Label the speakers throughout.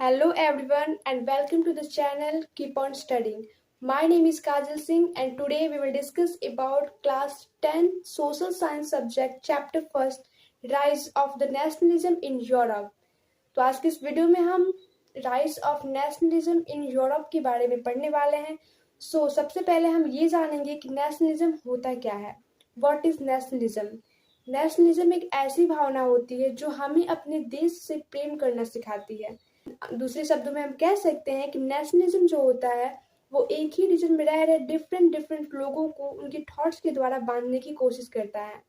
Speaker 1: Hello everyone and welcome to the channel Keep on Studying. My name is Kajal Singh and today we will discuss about class 10 social science subject chapter first Rise of the Nationalism in Europe. तो आज की इस video में हम rise of nationalism in Europe के बारे में पढ़ने वाले हैं। सबसे पहले हम ये जानेंगे कि नेशनलिज्म होता क्या है। What is nationalism? नेशनलिज्म एक ऐसी भावना होती है जो हमें अपने देश से प्रेम करना सिखाती है। दूसरे शब्दों में हम कह सकते हैं कि नेशनलिज्म जो होता है वो एक ही रीजन में रह रहे डिफरेंट लोगों को उनके थॉट्स के द्वारा बांधने की कोशिश करता है।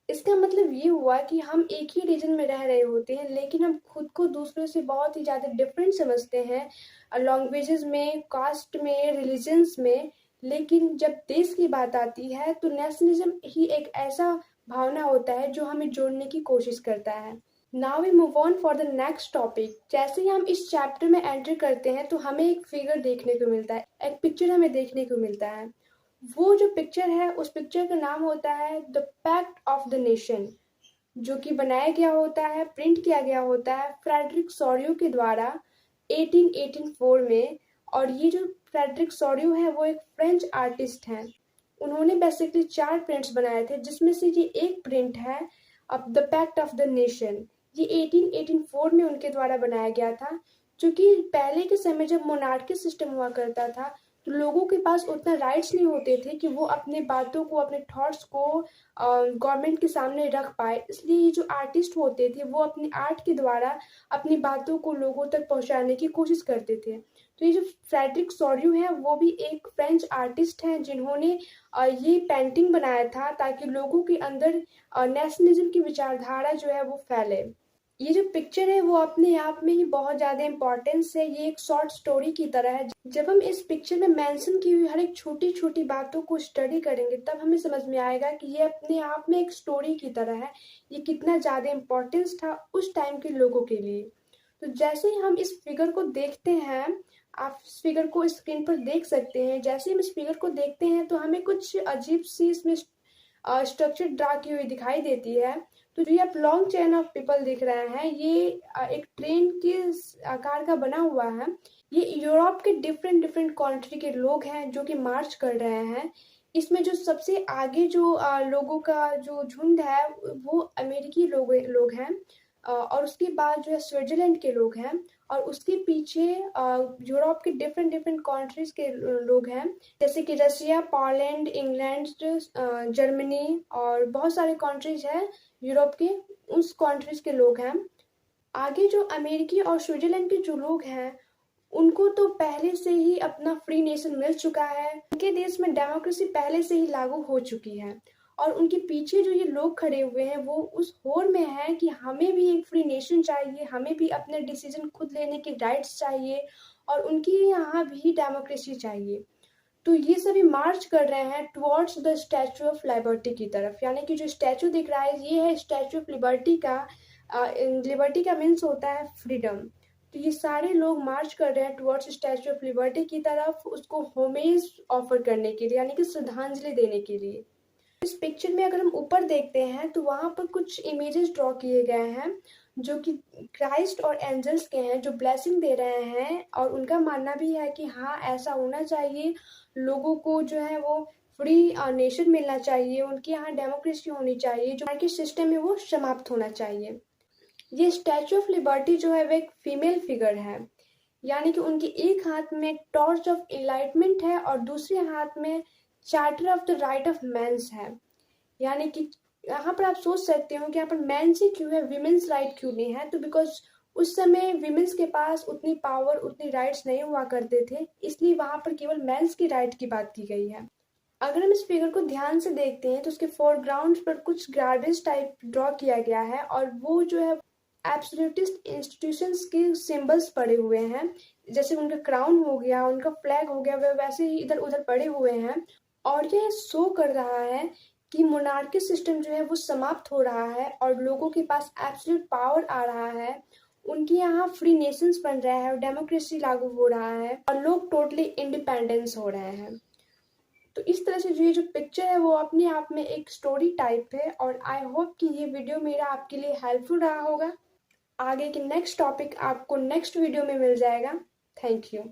Speaker 1: इसका मतलब ये हुआ कि हम एक ही रीजन में रह रहे होते हैं लेकिन हम खुद को दूसरों से बहुत ही ज़्यादा डिफरेंट समझते हैं, लैंग्वेजेस में, कास्ट में, रिलीजन्स में। लेकिन जब देश की बात आती है तो नेशनलिज्म ही एक ऐसा भावना होता है जो हमें जोड़ने की कोशिश करता है। Now we move on for the next topic. जैसे ही हम इस चैप्टर में एंटर करते हैं तो हमें एक फिगर देखने को मिलता है, एक पिक्चर हमें देखने को मिलता है। वो जो पिक्चर है उस पिक्चर का नाम होता है the pact of the nation, जो कि बनाया गया होता है, प्रिंट किया गया होता है फ्रेडरिक सोरियो के द्वारा 1884 में। और ये जो फ्रेडरिक सोरियो है वो एक फ्रेंच आर्टिस्ट हैं। उन्होंने बेसिकली 4 प्रिंट्स बनाए थे जिसमें से ये एक प्रिंट है of the pact of the nation. ये 1884 में उनके द्वारा बनाया गया था, क्योंकि पहले के समय जब मोनार्की सिस्टम हुआ करता था तो लोगों के पास उतना राइट्स नहीं होते थे कि वो अपने बातों को, अपने थॉट्स को गवर्नमेंट के सामने रख पाए। इसलिए ये जो आर्टिस्ट होते थे वो अपने आर्ट के द्वारा अपनी बातों को लोगों तक पहुंचाने की कोशिश करते थे। तो ये जो फ्रेडरिक सोरियो है वो भी एक फ्रेंच आर्टिस्ट हैं जिन्होंने ये पेंटिंग बनाया था ताकि लोगों के अंदर नेशनलिज्म की विचारधारा जो है वो फैले। ये जो पिक्चर है वो अपने आप में ही बहुत ज़्यादा इम्पोर्टेंस है। ये एक शॉर्ट स्टोरी की तरह है। जब हम इस पिक्चर में मेंशन की हुई हर एक छोटी छोटी बातों को स्टडी करेंगे तब हमें समझ में आएगा कि ये अपने आप में एक स्टोरी की तरह है। ये कितना ज़्यादा इम्पोर्टेंस था उस टाइम के लोगों के लिए। तो जैसे ही हम इस फिगर को देखते हैं, आप इस फिगर को स्क्रीन पर देख सकते हैं। जैसे हम इस फिगर को देखते हैं तो हमें कुछ अजीब सी इसमें स्ट्रक्चर ड्रा की हुई दिखाई देती है। तो ये आप लॉन्ग चेन ऑफ पीपल दिख रहे हैं, ये एक ट्रेन के आकार का बना हुआ है। ये यूरोप के डिफरेंट कंट्री के लोग हैं जो कि मार्च कर रहे हैं। इसमें जो सबसे आगे जो लोगों का जो झुंड है वो अमेरिकी लोग हैं, और उसके बाद जो है स्विट्जरलैंड के लोग हैं, और उसके पीछे यूरोप के डिफरेंट कंट्रीज के लोग हैं, जैसे कि रशिया, पोलैंड, इंग्लैंड, जर्मनी और बहुत सारे कंट्रीज हैं यूरोप के, उस कंट्रीज के लोग हैं। आगे जो अमेरिकी और स्विट्जरलैंड के जो लोग हैं उनको तो पहले से ही अपना फ्री नेशन मिल चुका है। उनके देश में डेमोक्रेसी पहले से ही लागू हो चुकी है, और उनके पीछे जो ये लोग खड़े हुए हैं वो उस होड़ में है कि हमें भी एक फ्री नेशन चाहिए, हमें भी अपने डिसीजन खुद लेने के राइट्स चाहिए, और उनकी यहाँ भी डेमोक्रेसी चाहिए। तो ये सभी मार्च कर रहे हैं towards the statue of liberty की तरफ। यानी कि जो स्टैचू दिख रहा है ये है स्टैचू ऑफ लिबर्टी का। लिबर्टी का मीन्स होता है फ्रीडम। तो ये सारे लोग मार्च कर रहे हैं टुवर्ड्स स्टैचू ऑफ लिबर्टी की तरफ, उसको होमेज ऑफर करने के लिए, यानी कि श्रद्धांजलि देने के लिए। इस पिक्चर में अगर हम ऊपर देखते हैं तो वहां पर कुछ इमेजेस ड्रॉ किए गए हैं जो कि क्राइस्ट और एंजल्स के हैं जो ब्लेसिंग दे रहे हैं, और उनका मानना भी है कि हाँ ऐसा होना चाहिए, लोगों को जो है वो फ्री नेशन मिलना चाहिए, उनके यहाँ डेमोक्रेसी होनी चाहिए, जो मार्केट सिस्टम है वो समाप्त होना चाहिए। ये स्टैचू ऑफ लिबर्टी जो है वो एक फीमेल फिगर है, यानी कि उनके एक हाथ में टॉर्च ऑफ इनलाइटमेंट है और दूसरे हाथ में charter of the right of man's है। यानी कि यहाँ पर आप सोच सकते हो कि यहाँ पर मैंस ही क्यों है, विमेंस राइट क्यों नहीं है? तो बिकॉज उस समय विमेंस के पास उतनी पावर, उतनी राइट्स नहीं हुआ करते थे, इसलिए वहां पर केवल मेंस की राइट की बात की गई है। अगर हम इस फिगर को ध्यान से देखते हैं तो उसके फोरग्राउंड पर कुछ गार्बेज टाइप ड्रॉ किया गया है, और वो जो है एब्सोल्यूटिस्ट इंस्टीट्यूशंस के सिंबल्स पड़े हुए हैं। जैसे उनका क्राउन हो गया, उनका फ्लैग हो गया, वे वैसे ही इधर उधर पड़े हुए हैं। और ये शो कर रहा है कि मोनार्की सिस्टम जो है वो समाप्त हो रहा है और लोगों के पास एब्सोल्यूट पावर आ रहा है, उनके यहाँ फ्री नेशंस बन रहा है और डेमोक्रेसी लागू हो रहा है और लोग टोटली इंडिपेंडेंस हो रहे हैं। तो इस तरह से ये जो पिक्चर है वो अपने आप में एक स्टोरी टाइप है, और आई होप कि ये वीडियो मेरा आपके लिए हेल्पफुल रहा होगा। आगे की नेक्स्ट टॉपिक आपको नेक्स्ट वीडियो में मिल जाएगा। Thank you.